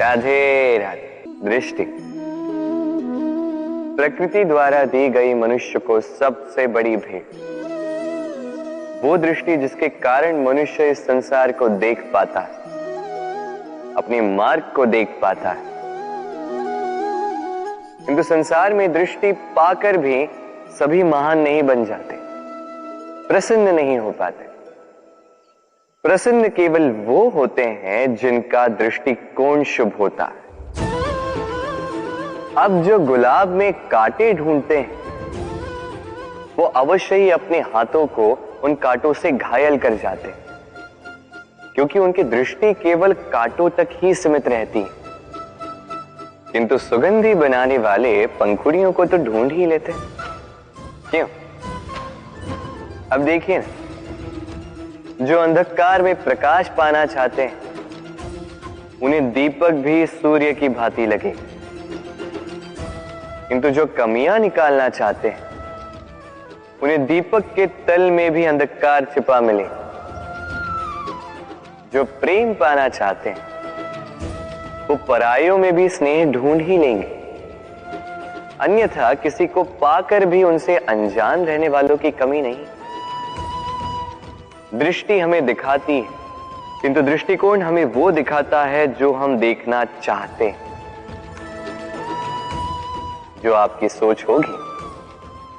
राधे राधे। दृष्टि प्रकृति द्वारा दी गई मनुष्य को सबसे बड़ी भेंट, वो दृष्टि जिसके कारण मनुष्य इस संसार को देख पाता है, अपने मार्ग को देख पाता है। किंतु संसार में दृष्टि पाकर भी सभी महान नहीं बन जाते, प्रसन्न नहीं हो पाते। प्रसन्न केवल वो होते हैं जिनका दृष्टिकोण शुभ होता है। अब जो गुलाब में कांटे ढूंढते हैं, वो अवश्य ही अपने हाथों को उन कांटों से घायल कर जाते हैं, क्योंकि उनकी दृष्टि केवल कांटों तक ही सीमित रहती है। किंतु सुगंधी बनाने वाले पंखुड़ियों को तो ढूंढ ही लेते हैं। क्यों? अब देखिए ना, जो अंधकार में प्रकाश पाना चाहते हैं, उन्हें दीपक भी सूर्य की भांति लगे। किंतु जो कमियां निकालना चाहते हैं, उन्हें दीपक के तल में भी अंधकार छिपा मिले। जो प्रेम पाना चाहते हैं, वो परायों में भी स्नेह ढूंढ ही लेंगे, अन्यथा किसी को पाकर भी उनसे अनजान रहने वालों की कमी नहीं। दृष्टि हमें दिखाती है, किंतु दृष्टिकोण हमें वो दिखाता है जो हम देखना चाहते हैं। जो आपकी सोच होगी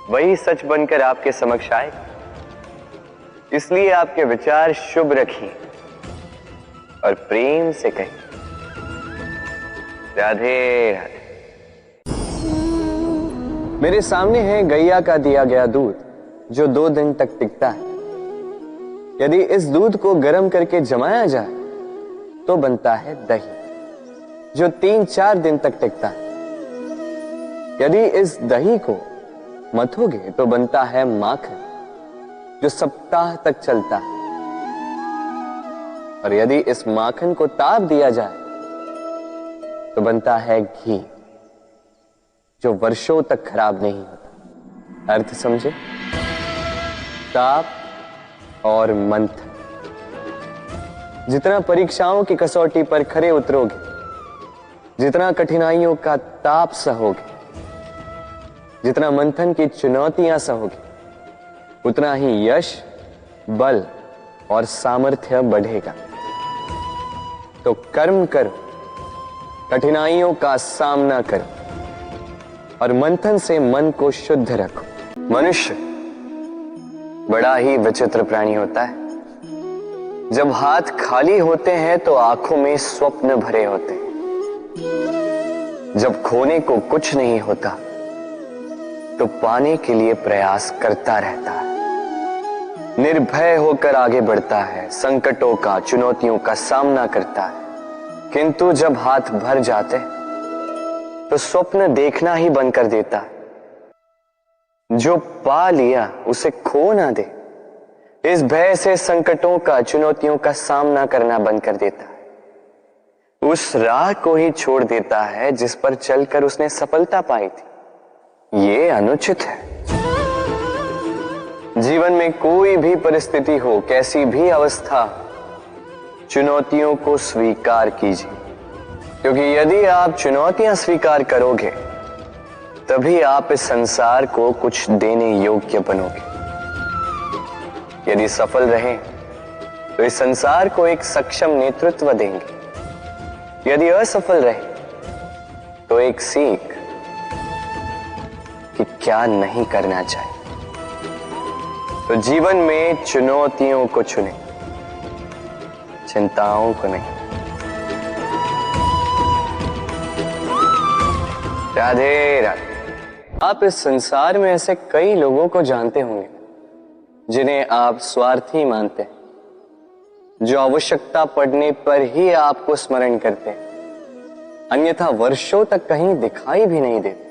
वही सच बनकर आपके समक्ष आएगा। इसलिए आपके विचार शुभ रखिए और प्रेम से कहिए। राधे राधे। मेरे सामने है गैया का दिया गया दूध, जो 2 दिन तक टिकता है। यदि इस दूध को गर्म करके जमाया जाए तो बनता है दही, जो 3-4 दिन तक टिकता है। यदि इस दही को मथोगे तो बनता है माखन, जो सप्ताह तक चलता है। और यदि इस माखन को ताप दिया जाए तो बनता है घी, जो वर्षों तक खराब नहीं होता। अर्थ समझे? ताप और मंथन। जितना परीक्षाओं की कसौटी पर खरे उतरोगे, जितना कठिनाइयों का ताप सहोगे, जितना मंथन की चुनौतियां सहोगे, उतना ही यश, बल और सामर्थ्य बढ़ेगा। तो कर्म करो, कठिनाइयों का सामना करो और मंथन से मन को शुद्ध रखो। मनुष्य बड़ा ही विचित्र प्राणी होता है। जब हाथ खाली होते हैं तो आंखों में स्वप्न भरे होते हैं। जब खोने को कुछ नहीं होता तो पाने के लिए प्रयास करता रहता है। निर्भय होकर आगे बढ़ता है, संकटों का, चुनौतियों का सामना करता है, किंतु जब हाथ भर जाते तो स्वप्न देखना ही बंद कर देता है। जो पा लिया उसे खो ना दे, इस भय से संकटों का, चुनौतियों का सामना करना बंद कर देता है। उस राह को ही छोड़ देता है जिस पर चलकर उसने सफलता पाई थी। ये अनुचित है। जीवन में कोई भी परिस्थिति हो, कैसी भी अवस्था, चुनौतियों को स्वीकार कीजिए, क्योंकि यदि आप चुनौतियां स्वीकार करोगे तभी आप इस संसार को कुछ देने योग्य बनोगे। यदि सफल रहे तो इस संसार को एक सक्षम नेतृत्व देंगे, यदि असफल रहे तो एक सीख कि क्या नहीं करना चाहिए। तो जीवन में चुनौतियों को चुनें, चिंताओं को नहीं। राधे राधे। आप इस संसार में ऐसे कई लोगों को जानते होंगे जिन्हें आप स्वार्थी मानते हैं, जो आवश्यकता पड़ने पर ही आपको स्मरण करते हैं, अन्यथा वर्षों तक कहीं दिखाई भी नहीं देते,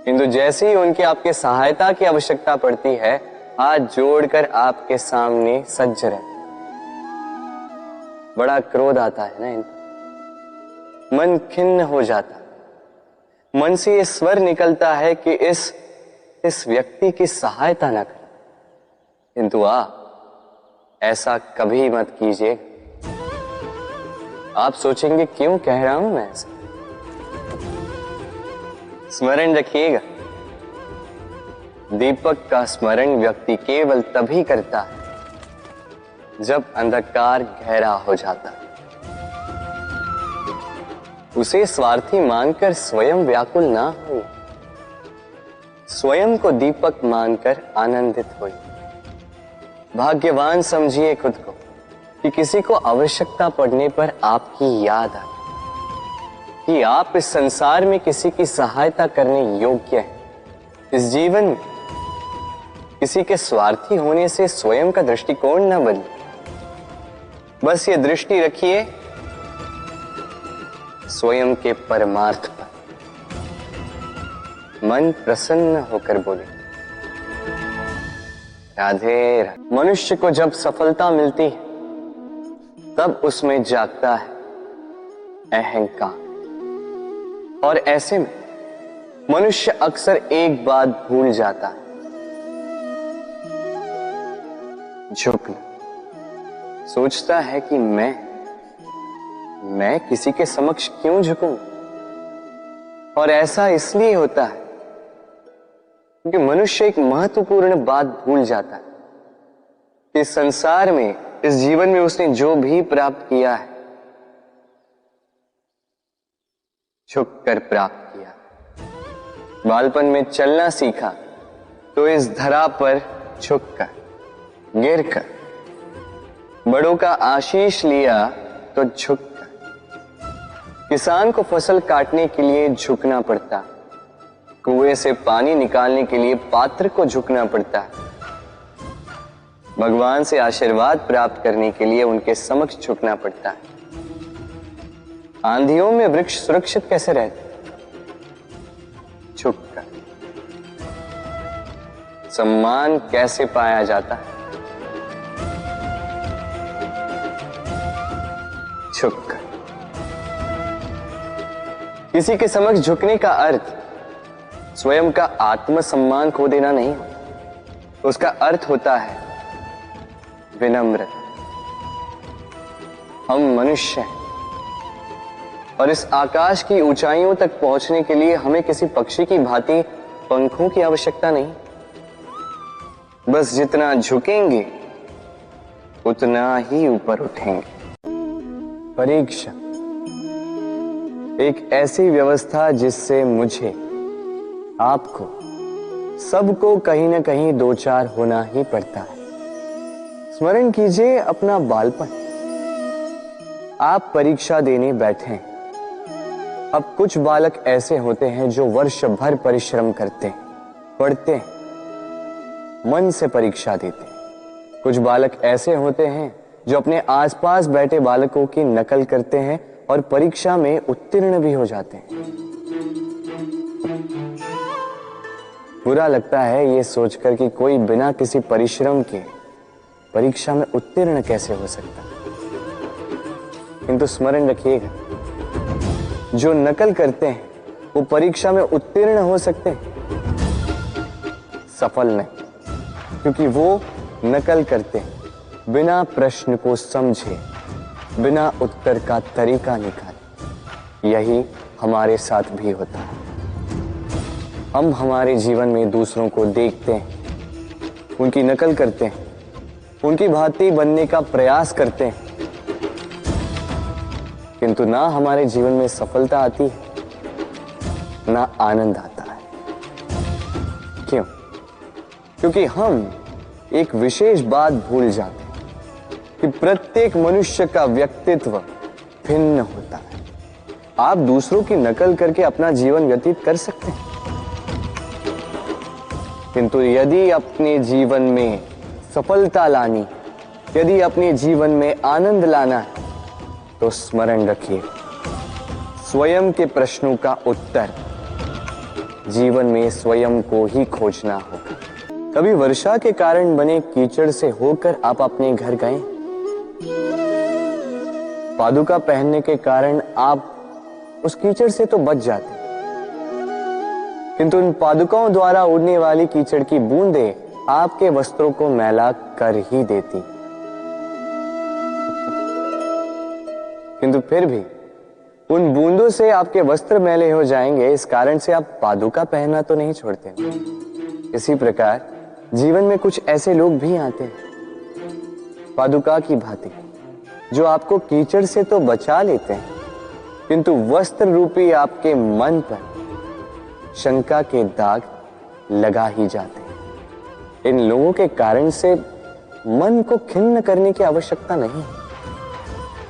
किंतु जैसे ही उनकी आपके सहायता की आवश्यकता पड़ती है, हाथ जोड़कर आपके सामने सज्ज रहते। बड़ा क्रोध आता है ना इनको, मन खिन्न हो जाता, मन से ये स्वर निकलता है कि इस व्यक्ति की सहायता न करें, किंतु ऐसा कभी मत कीजिए। आप सोचेंगे क्यों कह रहा हूं मैं ऐसा। स्मरण रखिएगा, दीपक का स्मरण व्यक्ति केवल तभी करता है जब अंधकार गहरा हो जाता है। उसे स्वार्थी मानकर स्वयं व्याकुल ना हो, स्वयं को दीपक मानकर आनंदित होइए। भाग्यवान समझिए खुद को कि किसी को आवश्यकता पड़ने पर आपकी याद आए कि आप इस संसार में किसी की सहायता करने योग्य हैं। इस जीवन में किसी के स्वार्थी होने से स्वयं का दृष्टिकोण न बदले। बस ये दृष्टि रखिए स्वयं के परमार्थ पर। मन प्रसन्न होकर बोले राधे राधे। मनुष्य को जब सफलता मिलती है तब उसमें जागता है अहंकार, और ऐसे में मनुष्य अक्सर एक बात भूल जाता है, झुकना। सोचता है कि मैं किसी के समक्ष क्यों झुकूं, और ऐसा इसलिए होता है क्योंकि मनुष्य एक महत्वपूर्ण बात भूल जाता है कि इस संसार में, इस जीवन में उसने जो भी प्राप्त किया है झुककर प्राप्त किया। बालपन में चलना सीखा तो इस धरा पर झुककर, गिरकर। बड़ों का आशीष लिया तो झुककर। किसान को फसल काटने के लिए झुकना पड़ता, कुएं से पानी निकालने के लिए पात्र को झुकना पड़ता है। भगवान से आशीर्वाद प्राप्त करने के लिए उनके समक्ष झुकना पड़ता है। आंधियों में वृक्ष सुरक्षित कैसे रहते? झुककर। सम्मान कैसे पाया जाता है? झुककर। किसी के समक्ष झुकने का अर्थ स्वयं का आत्मसम्मान खो देना नहीं होता, उसका अर्थ होता है विनम्रता। हम मनुष्य हैं और इस आकाश की ऊंचाइयों तक पहुंचने के लिए हमें किसी पक्षी की भांति पंखों की आवश्यकता नहीं। बस जितना झुकेंगे उतना ही ऊपर उठेंगे। परीक्षा एक ऐसी व्यवस्था जिससे मुझे, आपको, सबको कहीं ना कहीं दो चार होना ही पड़ता है। स्मरण कीजिए अपना बालपन। आप परीक्षा देने बैठे हैं। अब कुछ बालक ऐसे होते हैं जो वर्ष भर परिश्रम करते हैं, पढ़ते हैं, मन से परीक्षा देते हैं, कुछ बालक ऐसे होते हैं जो अपने आसपास बैठे बालकों की नकल करते हैं और परीक्षा में उत्तीर्ण भी हो जाते हैं। बुरा लगता है ये सोचकर कि कोई बिना किसी परिश्रम के परीक्षा में उत्तीर्ण कैसे हो सकता है। किंतु स्मरण रखिएगा, जो नकल करते हैं वो परीक्षा में उत्तीर्ण हो सकते हैं, सफल नहीं, क्योंकि वो नकल करते हैं बिना प्रश्न को समझे, बिना उत्तर का तरीका निकाले। यही हमारे साथ भी होता है। हम हमारे जीवन में दूसरों को देखते हैं, उनकी नकल करते हैं, उनकी भांति बनने का प्रयास करते हैं, किंतु ना हमारे जीवन में सफलता आती है, ना आनंद आता है। क्यों? क्योंकि हम एक विशेष बात भूल जाते हैं कि प्रत्येक मनुष्य का व्यक्तित्व भिन्न होता है। आप दूसरों की नकल करके अपना जीवन व्यतीत कर सकते हैं, किंतु यदि अपने जीवन में सफलता लानी, यदि अपने जीवन में आनंद लाना है, तो स्मरण रखिए, स्वयं के प्रश्नों का उत्तर जीवन में स्वयं को ही खोजना होगा। कभी वर्षा के कारण बने कीचड़ से होकर आप अपने घर गए? पादुका पहनने के कारण आप उस कीचड़ से तो बच जाते, किंतु उन पादुकाओं द्वारा उड़ने वाली कीचड़ की बूंदें आपके वस्त्रों को मैला कर ही देती। किंतु फिर भी उन बूंदों से आपके वस्त्र मैले हो जाएंगे, इस कारण से आप पादुका पहनना तो नहीं छोड़ते। इसी प्रकार जीवन में कुछ ऐसे लोग भी आते हैं पादुका की भांति, जो आपको कीचड़ से तो बचा लेते हैं, किंतु वस्त्र रूपी आपके मन पर शंका के दाग लगा ही जाते हैं। इन लोगों के कारण से मन को खिन्न करने की आवश्यकता नहीं।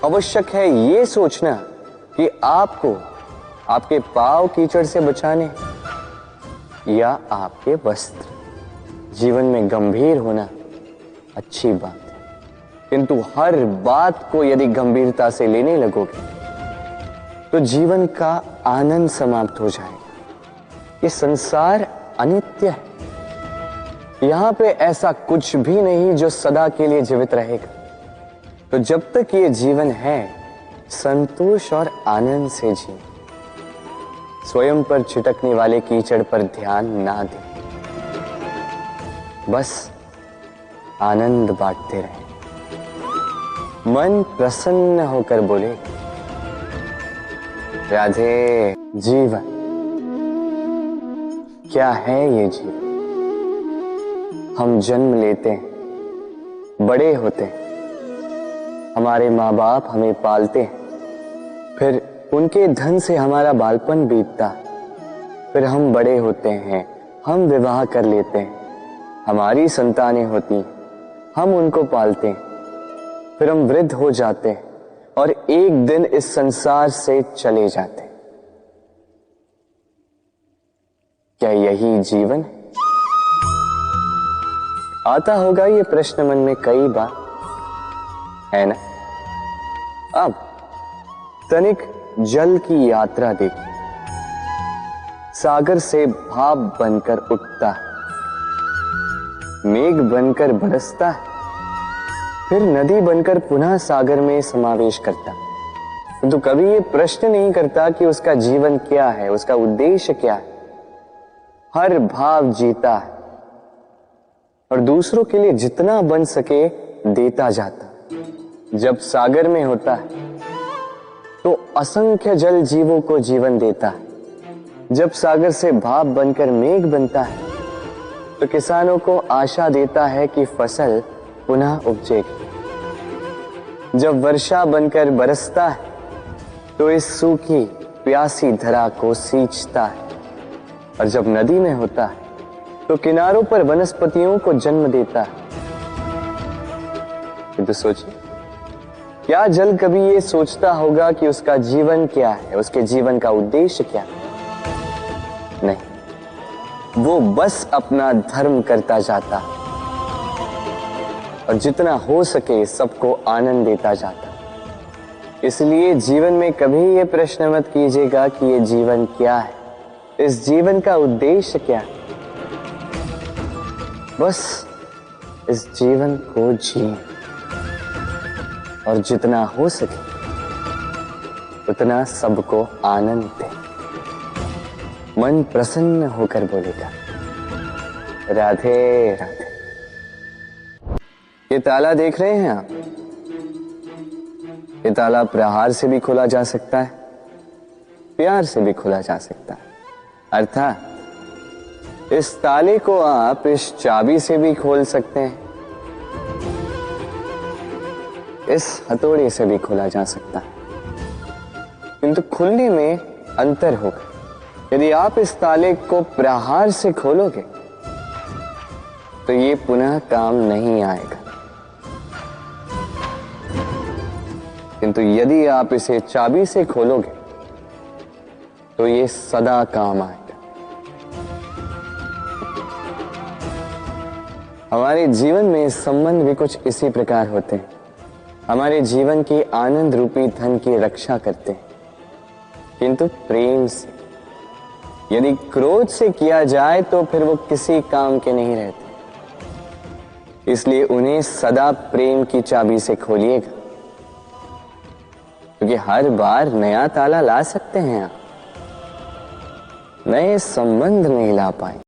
आवश्यक है ये सोचना कि आपको आपके पांव कीचड़ से बचाने या आपके वस्त्र। जीवन में गंभीर होना अच्छी बात है, किंतु हर बात को यदि गंभीरता से लेने लगोगे तो जीवन का आनंद समाप्त हो जाएगा। ये संसार अनित्य है, यहां पे ऐसा कुछ भी नहीं जो सदा के लिए जीवित रहेगा। तो जब तक ये जीवन है, संतोष और आनंद से जिए। स्वयं पर छिटकने वाले कीचड़ पर ध्यान ना दें, बस आनंद बांटते रहें। मन प्रसन्न होकर बोले, राधे। जीवन क्या है ये जीवन? हम जन्म लेते हैं, बड़े होते हैं, हमारे माँ बाप हमें पालते हैं, फिर उनके धन से हमारा बालपन बीतता, फिर हम बड़े होते हैं, हम विवाह कर लेते हैं, हमारी संतानें होती हैं, हम उनको पालते हैं, फिर हम वृद्ध हो जाते हैं और एक दिन इस संसार से चले जाते हैं। क्या यही जीवन है? आता होगा ये प्रश्न मन में कई बार, है ना? अब तनिक जल की यात्रा देखिए। सागर से भाप बनकर उठता है, मेघ बनकर बरसता है, फिर नदी बनकर पुनः सागर में समावेश करता है। तो कभी ये प्रश्न नहीं करता कि उसका जीवन क्या है, उसका उद्देश्य क्या है। हर भाव जीता है और दूसरों के लिए जितना बन सके देता जाता। जब सागर में होता है तो असंख्य जल जीवों को जीवन देता है। जब सागर से भाप बनकर मेघ बनता है तो किसानों को आशा देता है कि फसल पुनः उपजेगी। जब वर्षा बनकर बरसता है तो इस सूखी प्यासी धरा को सींचता है, और जब नदी में होता है तो किनारों पर वनस्पतियों को जन्म देता है। तो सोचिए, क्या जल कभी ये सोचता होगा कि उसका जीवन क्या है, उसके जीवन का उद्देश्य क्या है? नहीं, वो बस अपना धर्म करता जाता है और जितना हो सके सबको आनंद देता जाता। इसलिए जीवन में कभी ये प्रश्न मत कीजिएगा कि ये जीवन क्या है, इस जीवन का उद्देश्य क्या है। बस इस जीवन को जिए और जितना हो सके उतना सबको आनंद दे। मन प्रसन्न होकर बोलेगा राधे राधे। ये ताला देख रहे हैं आप, ये ताला प्रहार से भी खोला जा सकता है, प्यार से भी खोला जा सकता है। अर्थात इस ताले को आप इस चाबी से भी खोल सकते हैं, इस हथौड़े से भी खोला जा सकता है, किंतु खुलने में अंतर होगा। यदि आप इस ताले को प्रहार से खोलोगे तो ये पुनः काम नहीं आएगा, किंतु यदि आप इसे चाबी से खोलोगे तो ये सदा काम आएगा। हमारे जीवन में संबंध भी कुछ इसी प्रकार होते हैं। हमारे जीवन के आनंद रूपी धन की रक्षा करते हैं, किंतु प्रेम से। यदि क्रोध से किया जाए तो फिर वो किसी काम के नहीं रहते। इसलिए उन्हें सदा प्रेम की चाबी से खोलिएगा, क्योंकि हर बार नया ताला ला सकते हैं आप, नए संबंध नहीं ला पाए।